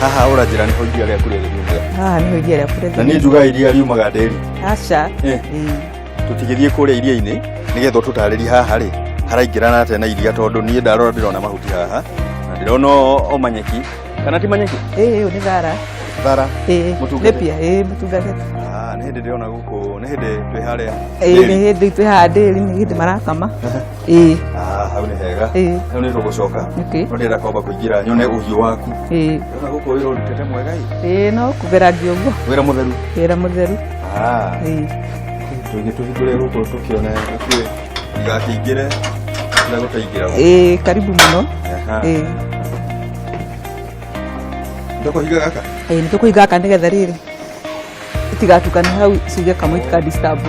haha urajira ni hoiria ria kure riumaga haha ni hoiria ria kure na ni njuga iria riumaga nderi acha tutigithie kure iria-ini nigetho tutarĩri haha ri haraingĩrana atĩa na iria tondu niĩ ndarora ndĩrona mahuti haha na ndĩrona o manyeki kana ti manyeki ni thara mutungate mutungate nĩ hĩndĩ ndĩrona gũkũ nĩ hĩndĩ twĩ harĩa nĩ hĩndĩ twĩ haha ndĩri nĩ hĩndĩ marakama hau nĩ hega hau nĩ tũgũcoka no ndĩrenda kwamba kũingĩra nyone ũhiũ waku ndĩrona gũkũ wĩra ũrutĩte mwega no kũgeragia ũguo wĩra mũtheru tũhingũre gũkũ tũkĩone igakĩingĩre na gũtaingĩra karibu mũno ndakũhinga gaka nĩ tũkũhinga gaka nĩgetha rĩrĩ itigatukane hau ciuge kamwe itika disturb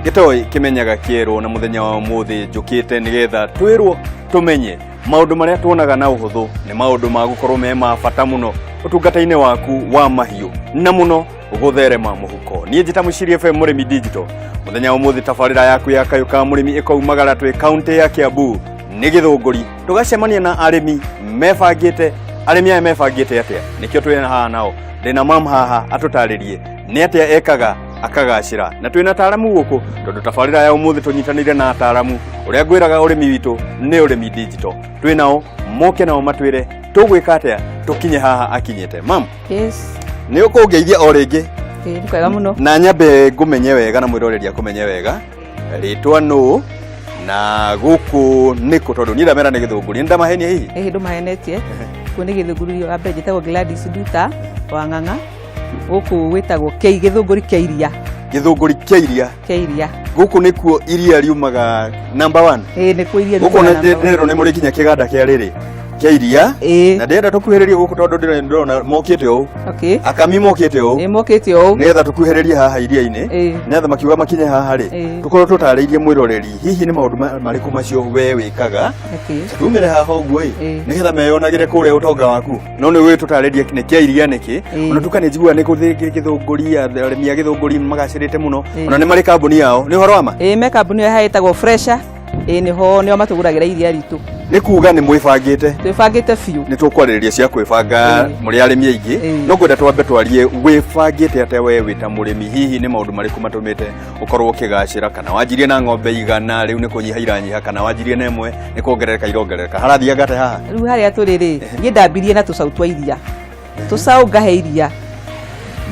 gĩtoi kĩmenyaga kĩerũ na mũthenya wa ũmũthĩ njũkĩte nĩgetha twĩrwo tũmenye maũndũ marĩa tuonaga na ũhũthũ nĩ maũndũ ma gũkorwo me ma bata mũno ũtungata-inĩ waku wa mahiũ na mũno gũtherema mũhuko. Niĩ njĩta Mũciri FM Mũrĩmi Digital mũthenya wa ũmũthĩ tabarĩra yaku ya Kayũ ka Mũrĩmi ĩkoumagara twĩ kaunti ya Kiambu nĩ Gĩthũngũri tũgacemania na arĩmi mebangĩte. Arĩmi aya mebangĩte atĩa nĩkĩo twĩ haha nao ndĩna mam haha atũtarĩrie nĩ atĩa ekaga akagacĩra na twĩna ataaramu gũkũ tondũ tabarĩra ya ũmũthĩ tũnyitanĩire na ataaramu ũrĩa ngwĩraga ũrĩmi witũ nĩ Ũrĩmi Digital. Twĩ nao moke nao matwĩre tũgwĩka atĩa tũkinye haha akinyĩte. Mam nĩ ũkũngeithia o rĩngĩ nĩ kwega mũno na nyambe ngũmenye wega na mwĩroreria kũmenye wega rĩtwa nũ na gũkũ nĩkũ tondũ niĩ ndamera nĩ Gĩthũngũri nĩ ndamahenia hihi ndũmahenetie kuo nĩ Gĩthũngũri wa mbere njĩtagwo Gladys Nduta wa Ng'ang'a gũkũ gwĩtagwo Gĩthũngũri kĩa iria kĩa iria gũkũ nĩkuo iria riumaga number 1 nĩkuo iria gũkũ nĩ mũrĩ kinya kĩganda kĩa rĩrĩ kĩa iria na ndĩrenda tũkuhĩrĩrie gũkũ tondũ ndĩrona mokĩte ũũ akami mokĩte ũũ nĩgetha tũkuhĩrĩrie haha iria-inĩ nĩgetha makiuga makinye haha rĩ tũkorwo tũtarĩirie mwĩroreri hihi nĩ maũndũ marĩkũ macio we wĩkaga tumĩre haha ũguo nĩgetha meyonagĩre kũrĩa ũtonga waku no nĩ wĩ tũtarĩrie nĩ kĩa iria nĩkĩ ona tukanĩnjigua nĩ Gĩthũngũri arĩmi a Gĩthũngũri magacĩrĩte mũno ona nĩ marĩ kambuni yao nĩ ũhoro wa ma me kambuni ĩyo ĩtagwo Fresha nĩo matũgũragĩra iria ritũ nĩ kuga nĩ mwĩbangĩte biũ nĩ tũkwarĩrĩria cia kwĩbanga mũrĩ arĩmi aingĩ no ngwenda twambe twarie wĩbangĩte atĩa we wĩ ta mũrĩmi hihi nĩ maũndũ marĩkũ matũmĩte ũkorwo ũkĩgacĩra kana wanjirie na ng'ombe igana rĩu nĩ kũnyiha iranyiha kana wanjirie na ĩmwe nĩ kuongerereka irongerereka harathiaga atĩa haha rĩu harĩa tũrĩ rĩ niĩ ndambirie na tũcaũ twa iria tũcaũ ngahe iria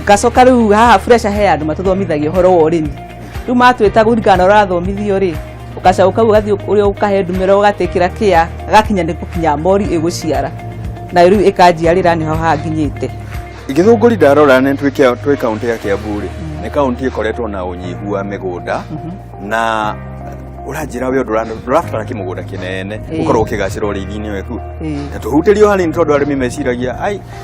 ngacoka rĩu haha Fresha he andũ matũthomithagia ũhoro wa ũrĩmi rĩu matwĩta kũringana na ũrathomithio rĩ ukaca ukau gathi uria ukahe ndumero ugatekira kia gakinya ni gukinya mori iguciara na riu ikanjiarira ni haha nginyite Gĩthũngũri ndarora nĩ twĩ kaunti ya Kiambu rĩ nĩ kaunti ĩkoretwo na ũnyihu wa mĩgũnda na ũranjĩra we ndũrabatara kĩmũgũnda kĩnene ũkorwo ũkĩgacĩra ũrĩithi-inĩ weku na tũhutĩrio harĩ nĩ tondũ arĩmi meciragia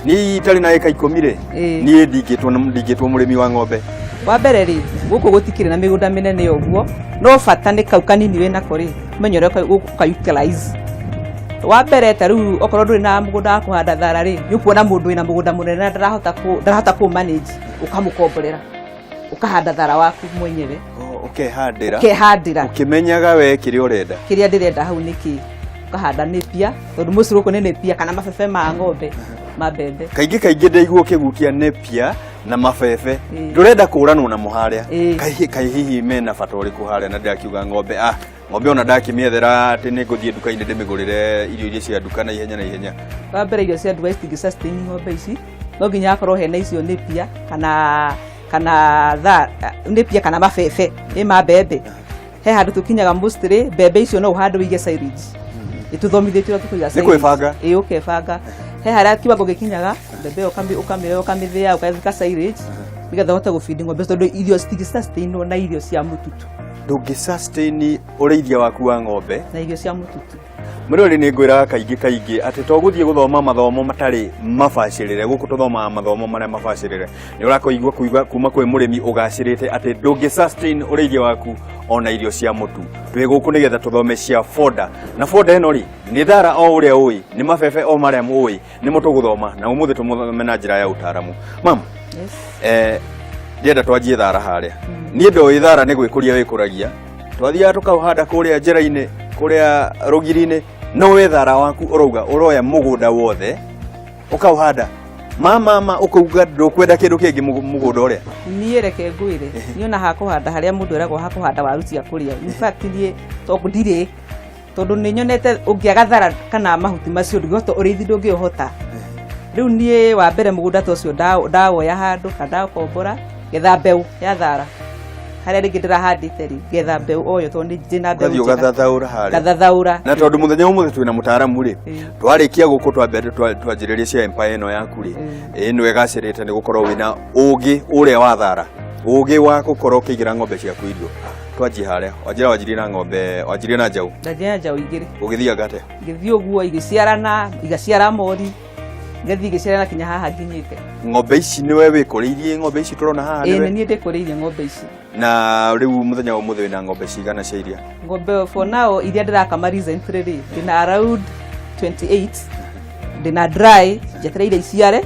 niĩ itarĩ na ĩka 10 rĩ niĩ ndingĩtwo mũrĩmi wa ng'ombe wa mbere rĩ gũkũ gũtikĩrĩ na mĩgũnda mĩnene ũguo no bata nĩ kau kanini wĩna ko rĩ ũmenye ũrĩa ũka-utilize wa mbere ta rĩu okorwo ndũrĩ na mũgũnda wa kũhanda thara rĩ nĩ ũkuona mũndũ wĩna mũgũnda mũnene na ndarahota kũ-manage ũkamũkomborera ũkahanda thara waku mwenyewe ũkehandĩra ũkĩmenyaga we kĩrĩa ũrenda kĩrĩa ndĩrenda hau nĩkĩ ũkahanda nĩpia tondũ mũcirũ ũkũ nĩ nĩpia kana mabebe ma ng'ombe ma mbembe kaingĩ ndaigua ũkĩgutia nĩpia na mabebe ndũrenda kũranwo na mũharĩa kaĩ hihi mena bata ũrĩkũ harĩa na ndakiuga ng'ombe ng'ombe ona ndakĩmĩethera atĩ nĩ ngũthiĩ nduka-inĩ ndĩmĩgũrĩre irio iria cia nduka na ihenya wa mbere irio cia nduka citingĩ sustain ng'ombe ici no nginya akorwo hena icio nĩpia kana nĩpia kana mabebe ma mbembe he handũ tũkinyaga mostly mbembe icio no ũhande wĩige silage ĩtũthomithĩtio tũkũiga silage nĩkwĩbanga ũkebanga he harĩa kiwango gĩkinyaga mbembe ũkamĩoya ũkamĩthĩa ũkathika silage nĩgetha ũhote gũfeed ng'ombe tondũ irio citingĩ sustain na irio cia mũtutu ndũngĩ sustain ũrĩithia waku wa ng'ombe na irio cia mũtutu mũrori nĩ ngwĩraga kaingĩ atĩ to gũthiĩ gũthoma mathomo matarĩ mabacĩrĩre gũkũ tũthomaga mathomo marĩa mabacĩrĩre nĩ ũrakũigua kuma kwĩ mũrĩmi ũgacĩrĩte atĩ ndũngĩ sustain ũrĩithia waku ona irio cia mũtu twĩ gũkũ nĩgetha tũthome cia foda na foda ĩno rĩ nĩ thara o ũrĩa ũĩ nĩ mabebe o marĩa mũĩ nĩ mũtũgũthoma na ũmũthĩ tũmũthome na njĩra ya ũtaaramu mam ndĩrenda twanjie thara harĩa niĩ ndoĩ thara nĩ gwĩkũria wĩkũragia twathiaga tũkauhanda kũrĩa njĩra-inĩ kuria rugirine no wethara waku uruga uroya mugunda wothe ukauhanda mama ukauga ndukwenda kindu kingi mugunda uria nie reke ngwire niona hakuhanda haria mundu eragwo hakuhanda waru cia kuria in fact nie tondu ndire tondu ni nyonete ungiaga thara kana mahuti macio ndigoto urithi ndungihota riu nie wa mbere mugunda tocio ndawoya handu kana kombora getha mbeu ya thara haria ringi ndirahandite ri getha mbeu oyo tondu ndina mbeu gathio gathathaura haria gathathaura na tondu muthenya umwe twina mutaaramu ri twarikia guku twambere twanjiriria cia empire ino yaku ri ino egacirite ni gukorwo wina ugi uria wa thara ugi wa gukorwo kigira ng'ombe ciaku irio twanjie haria wanjira wanjirie na ng'ombe wanjirie na njau ndajia njau igiri ugithia gate ngithio guo igiciarana igaciara mori ngathi igiciarana kinya haha nginyite ng'ombe ici niwe wikuriirie ng'ombe ici turona haha niwe ni ndikuriirie ng'ombe ici na riu muthenya wa muthe wina ng'ombe cigana cia iria ng'ombe for now iria ndirakama recently ri ndina around 28 ndina dry jetereire iciare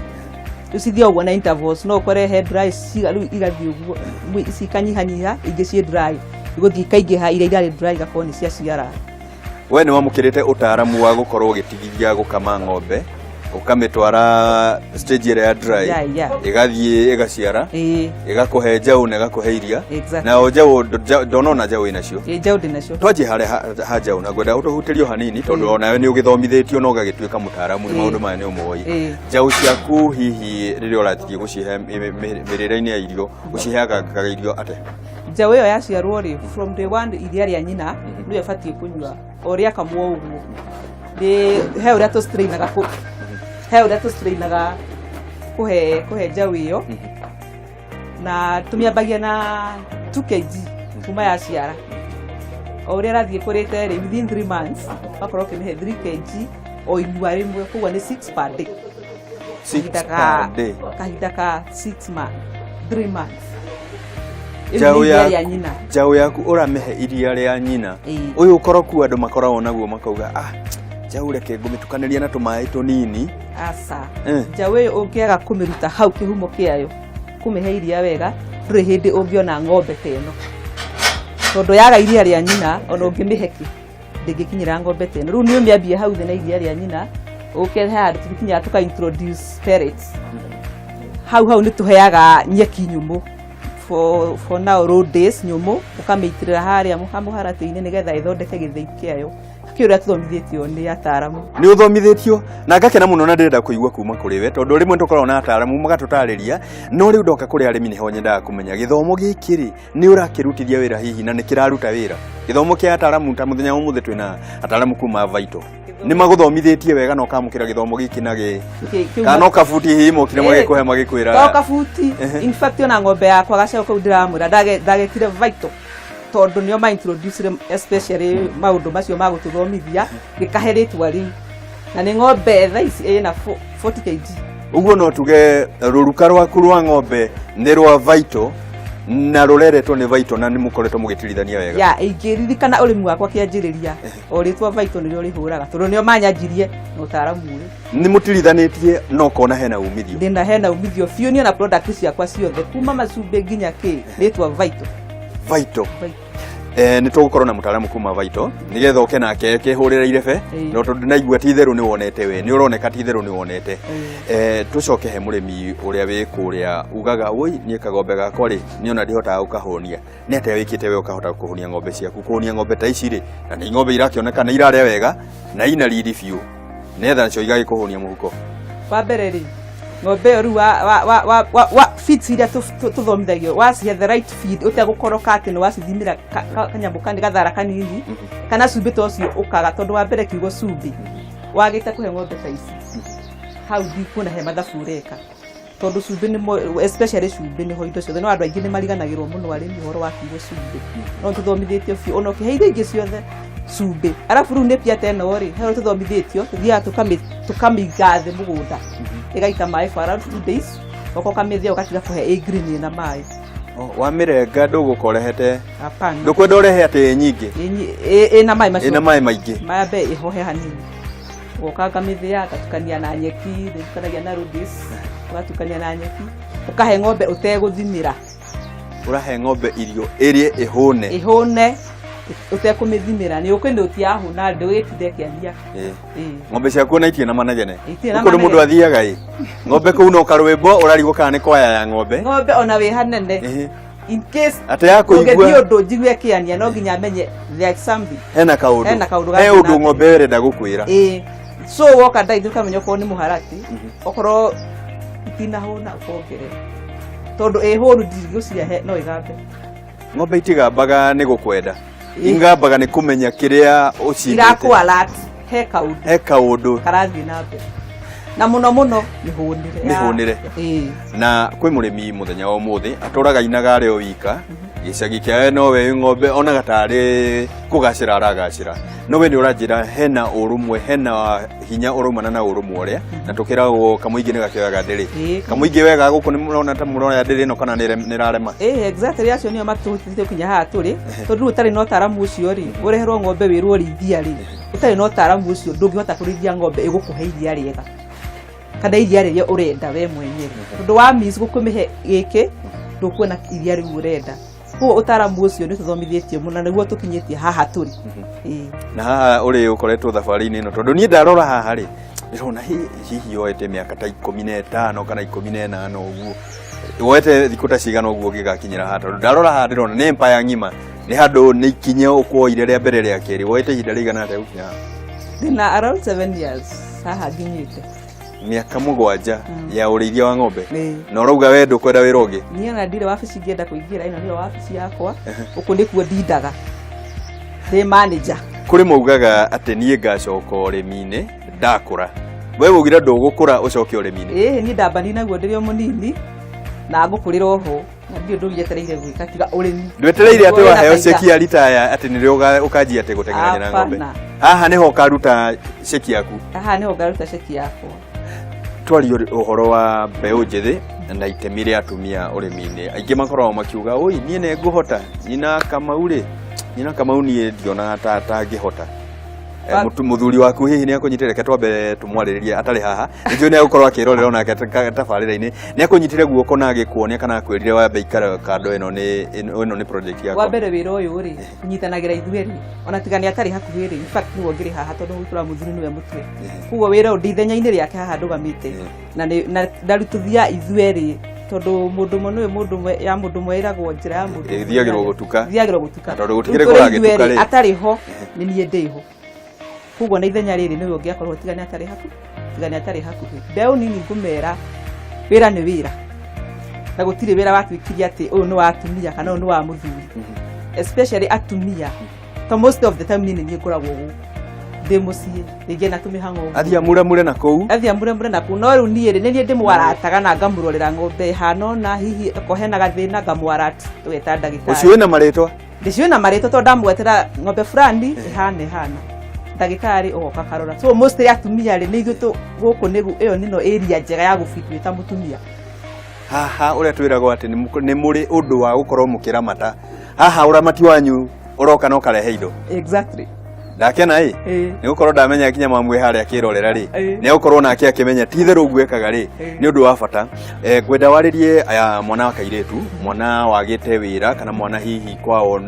ucithia uguo na intervals no ukore head dry cigaru igathi uguo ici kanyihanyiha ingi cie dry iguthi kaingiha iria irari dry gakoni cia ciara we ni wamukirite utaaramu wa gukorwo ugitigithia gukama ng'ombe ukamitwara stage ire ya dry igathie igaciara igakuhe njau na igakuhe iria na njau ndonona njau inacio njau ndinacio twanjie hare ha njau na ngwenda utuhutirio hanini tondu onawe ni ugithomithitio no gagituika mutaaramu ni maundu maya ni umoi njau ciaku hihi riria uratigie gucihe mirire-ini ya irio uciheaga irio ate njau iyo yaciarwo ri from day one iria ria nyina niwe batie kunyua oria kamwo uguo ndi he uria tu strainaga he uria tu strainaga kuhe njau iyo na tumiambagia na 2 kg kuma yaciara oria rathie kurite ri within 3 months bakorwo kimihe 3 kg o inua rimwe kuwa ni 6 per day 6 per day kahinda ka 3 months njau yaku uramehe iria ria nyina uyu ukoroku andu makoragwo naguo makauga njau reke ngumitukaniria na tumai tunini asa njau iyo ungiaga kumiruta hau kihumo kiayo kumihe iria wega nduri hindi ungiona ng'ombe teno tondu yaga iria ria nyina ona ungimiheki ndingikinyira ng'ombe teno riu ni umiambie hau thina iria ria nyina ukehe handu tukinya tuka introduce pellets hau ni tuheaga nyeki nyumu for now road days nyumu ukameitirira haria muharati-ini nigetha ithondeke githei kiayo kiuria tuthomithitio ni ataaramu ni uthomithitio na ngakena muno na ndirenda kuigua kuma kuri we tondu rimwe tukorwo na ataaramu magatutariria no riu ndoka kuri arimi niho nyendaga kumenya githomo giki ri ni urakirutithia wira hihi na nikiraruta wira githomo kia ataaramu ta muthenya umuthe twina ataaramu kuma Vital ni maguthomithitie wega no kamukira githomo giki na kana kabuti hihi mokire magikuhe magikwira kabuti in fact ona ng'ombe yakwa gacoka ndiramwira ndagekire Vital tondu nio ma introduce especially maundu macio ma gututhomithia gikahe ritwa riu na ni ng'ombe thaici ina 40 kg uguo no tuge ruruka rwaku rwa ng'ombe ni rwa Vital na rureretwo ni Vital na ni mukoretwo mugitirithania wega ya ingiririkana urimi wakwa kianjiriria o ritwa Vital nirio rihuraga tondu nio manyanjirie no taaramu ni mutirithanĩtie no kona hena umithio ndina hena umithio biũ ni na product ciakwa ciothe kuma macumbi nginya ki ritwa Vital ni tugukorwo na mutaaramu kuma Vital nigetha uke nake kihurira irebe no tondu naigua ti theru ni wonete we ni uroneka ti theru ni wonete tucoke he murimi uria wi kuria ugaga oi nie kagombe gakwa ri ni ona ndihotaga gukahonia ni atia wikite we ukahota kuhonia ng'ombe ciaku kuhonia ng'ombe ta ici ri na ni ng'ombe irakioneka na iraria wega na ina riri biũ netha cio igagikuhonia muhuko wa mbere ri ng'ombe ru wa feeds iria tuthomithagio wacihe the right feed utegukoroka ati ni wacithimira kanyambu kandi gathara kanini kana cumbi tocio ukaga tondu wa mbere kiugo cumbi wagite kuhe ng'ombe ta ici hau ndikuona he mathabu ureka tondu cumbi ni especially cumbi ni ho indo ciothe no andu aingi ni mariganagirwo muno arimi horo wa kiugo cumbi no tuthomithitio biũ ona ukiheire ingi ciothe cumbi arafu riu ni pia teno ri hero tuthomithitio thia tukamigathe mugunda igaita mai for around 2 days oko kamithia ukatiga kuhe green na mai wa mirenga ndugukorehete hapana ndukwenda urehe ati nyingi na mai macio ina mai maingi mabe ihohe hanini uka kamithia gatukania na nyeki tukanagia na rudis ugatukania na nyeki ukahe ng'ombe uteguthimira urahe ng'ombe irio irie ihune utekumithimira ni ukwende utiahuna ndugitinde kiania ng'ombe ciaku na itie na manegene kuri mundu athiaga ng'ombe kuu no karwimbo urarigwo kana ni kwaya ya ng'ombe ona wi hanene in case ate yako igwa ngi undu njigwe kiania no nginya menye like something hena kaundu undu ng'ombe werenda gukwira so woka ndaithuka menyo ko ni muharati okoro itina hona ukongere tondu honu ndigũcia no igambe ng'ombe itigambaga ni gukwenda ingambaga ni kumenya kiria ucindite irakwa alert he kaundu karathi na mbere na muno nihunire na kwi murimi muthenya wa muthi aturaga inaga ari o wika gicagi kiawe no we ng'ombe ona gatari kugacira aragacira no we ni uranjira hena urumwe hena hinya urumana na urumwe uria na tukiragwo kamuingi ni gakioyaga ndiri kamuingi wega guku ni murona ta murona ndiri no kana ni rarema exactly acio nio matutite kinya haha turi tondu utari no taramu ucio ri ureherwo ng'ombe wirwo rithia ri utari no taramu ucio ndungihota kurithia ng'ombe igukuhe iria riega kana iria riria urenda we mwenyewe tondu wa miss gukumihe giki ndukuona iria riu urenda ko utaramu ucio ni tuthomithĩtio mũno nĩguo tukinyitie haha turi na haha uri ukoretwo thabarĩ-inĩ ĩno tondu ni ndarora haha ri ndĩrona hihi yoete mĩaka ta 15 kana 18 ũguo woete thikũ ta cigana ũguo ũngĩgakinyĩra haha tondu ndarora haha ndĩrona nĩ empire ng'ima nĩ handũ nĩ ikinya ũkuoire rĩa mbere rĩa kerĩ woete ihinda rĩigana atĩa gũkinya haha ndĩna around 7 years haha nginyĩte miaka 7 ya urithia wa ng'ombe na urauga we ndukwenda wira ungi niĩ na ndire wabici ngĩenda kũingĩra ĩno nĩyo wabici yakwa ũkũ nĩkuo ndindaga ndĩ manager kuri maugaga atĩ niĩ ngacoka ũrĩmi-inĩ ndakũra we ugire ndũgũkũra ũcoke ũrĩmi-inĩ niĩ ndambani naguo ndĩrĩ o mũnini na ngũkũrĩra oho na ndio ndũgĩetereire gwĩka tiga ũrĩmi ndwetereire atĩ waheo ceki ya ritaya atĩ nĩrĩo ũkanjia atĩ gũteng'erania na ng'ombe haha nĩho ũkaruta ceki yaku haha nĩho ngaruta ceki yakwa twario uhoro wa mbeũ njĩthĩ na itemi rĩa atumia ũrĩmi-inĩ aingĩ makoragwo makiuga oi niĩ nĩ ngũhota nyina Kamau niĩ ndionaga ta ngĩhota muthuri waku hihi nĩ akũnyitire reke twambe tũmwarĩrĩrie atarĩ haha nĩnjũĩ nĩ agũkorwo akĩrorera onake tabarĩra-inĩ nĩ akũnyitire guoko na agĩkuonia kana akwĩrire wambe ikara kando ĩno nĩ project yakwa wa mbere wĩra ũyũ rĩ nyitanagĩra ithuĩ rĩ ona tiga nĩ atarĩ hakuhĩ rĩ in fact nĩguo ngĩrĩ haha tondũ gwĩtũra mũthuri nĩwe mũtwe koguo wĩra ũyũ ithenya-inĩ rĩake haha ndũgamĩte na ndarutithia ithuĩ rĩ tondu mundu mwe mundu ya mundu mwiragwo njira ya mundu thiagirwo gutuka tondu gutigire kuragituka ri atari ho ni nie ndiho kugo na ithenya riri niwe ungiakorwo tigani atari haku mbeu nini ngumera wira ni wira na gutire wira watwikiria ati uyu ni wa atumia kana uyu ni wa muthuri especially atumia to most of the time nini nie ngoragwo ndi mucie nige na tumihango athia mure na kou no riu nie ni ndimwarataga na ngamurorera ng'ombe hano na hihi kohena gathina ngamwarata tweta ndagitari ucio na maritwa ndicio na maritwa to ndamwetera ng'ombe fulani hana ndagitari ogoka karora so mostly atumia ri ni ithu guku nigu iyo nino area njega ya gufitwe ta mutumia haha uria twiragwo ati ni muri undu wa gukorwo mukiramata haha uramati wanyu uroka no karehe indo exactly ndakena ni gukorwo ndamenya kinya mamwe haria kirorera ri ni gukorwo nake akimenya titheru gwekaga ri ni undu wa bata gwenda waririe mwana wa kairetu mwana wagite wira kana mwana hihi kwao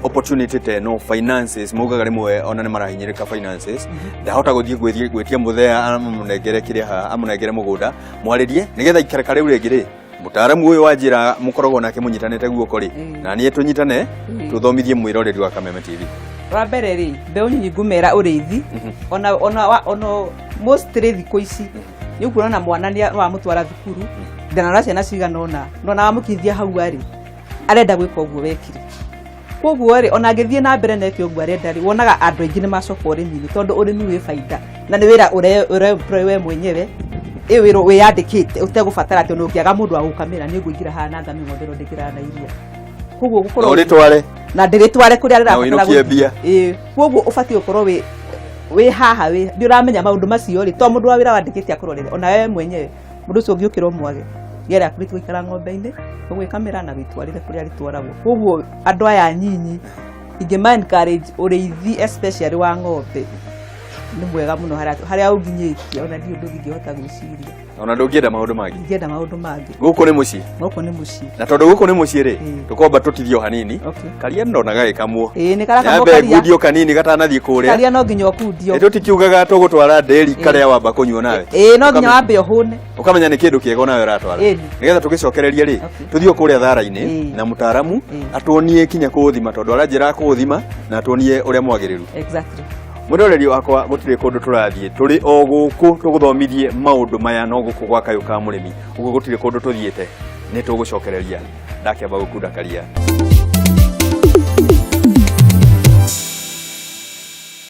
opportunity te no finances mugaga rimwe ona ni marahinyirika finances ndahota guthie gwetia muthea amunengere kiria amunengere mugunda mwaririe nigetha ikareka riu ringi ri mutaramu uyu wanjira mukoragwo nake munyitanite guoko ri na nie tunyitane tuthomithie mwiroreri wa Kameme TV wa mbere ri mbeu nyinyi ngumera urithi ona mostly thikũ ici ni ukuona mwana ni wa mutwara thukuru ndana ciana cigana ona wamukithia hau ari arenda gwika uguo wekire koguo ri ona ngithie na mbere neke uguo arenda ri wonaga andu aingĩ nĩ macoka ũrĩmi tondu ũrĩmi wĩ baida na nĩ wĩra ũre we mwenyewe wĩra wĩyandĩkĩte ũtegũbatara atĩ ũngĩaga mũndũ wa gũkamĩra nĩ ngũingĩra haha na thami ng'ombe ndĩkĩra na iria koguo gukorwo ũritware na ndĩritware kũrĩa rĩrabatara mbia koguo ũbatiĩ gũkorwo wĩ haha nĩ ũramenya maũndũ macio ri to mũndũ wa wĩra wandĩkĩte akũrorere ona we mwenyewe mũndũ ũcio ũngĩũkĩra ũmwage gere akũrĩtwo ikara ng'ombe-inĩ ũgwĩkamĩra na wĩtwarĩre kũrĩa rĩtwaragwo koguo andũ aya nyinyi ingĩma encourage ũrĩithi especially wa ng'ombe nĩ mwega mũno harĩa ũnginyĩtie ona ndiũ ndũngĩhota gwĩciria ona ndũngĩenda maũndũ mangĩ ingĩenda maũndũ mangĩ gũkũ nĩ mũciĩ na tondũ gũkũ nĩ mũciĩ rĩ tũkomba tũtithio hanini karia ndona gagĩkamwo nĩ karakamwo karia ngundio kanini gatanathiĩ kũrĩa karia no nginya ũkundio tũtikiugaga tũgũtwara nderi karĩa wamba kũnyua nawe no nginya wambe ũhũne ũkamenya nĩ kĩndũ kĩega nawe ũratwara nĩgetha tũgĩcokereria rĩ tũthiĩ kũrĩa thara-inĩ na mũtaaramu atuonie kinya kũũthima tondũ aranjĩra kũũthima na atuonie ũrĩa mwagĩrĩru mwĩroreri wakwa gũtirĩ kũndũ tũrathiĩ tũrĩ o gũkũ tũgũthomithie maũndũ maya no gũkũ gwa Kayũ ka mũrĩmi ũguo gũtirĩ kũndũ tũthiĩte nĩ tũgũcokereria ndakĩamba gũkunda karia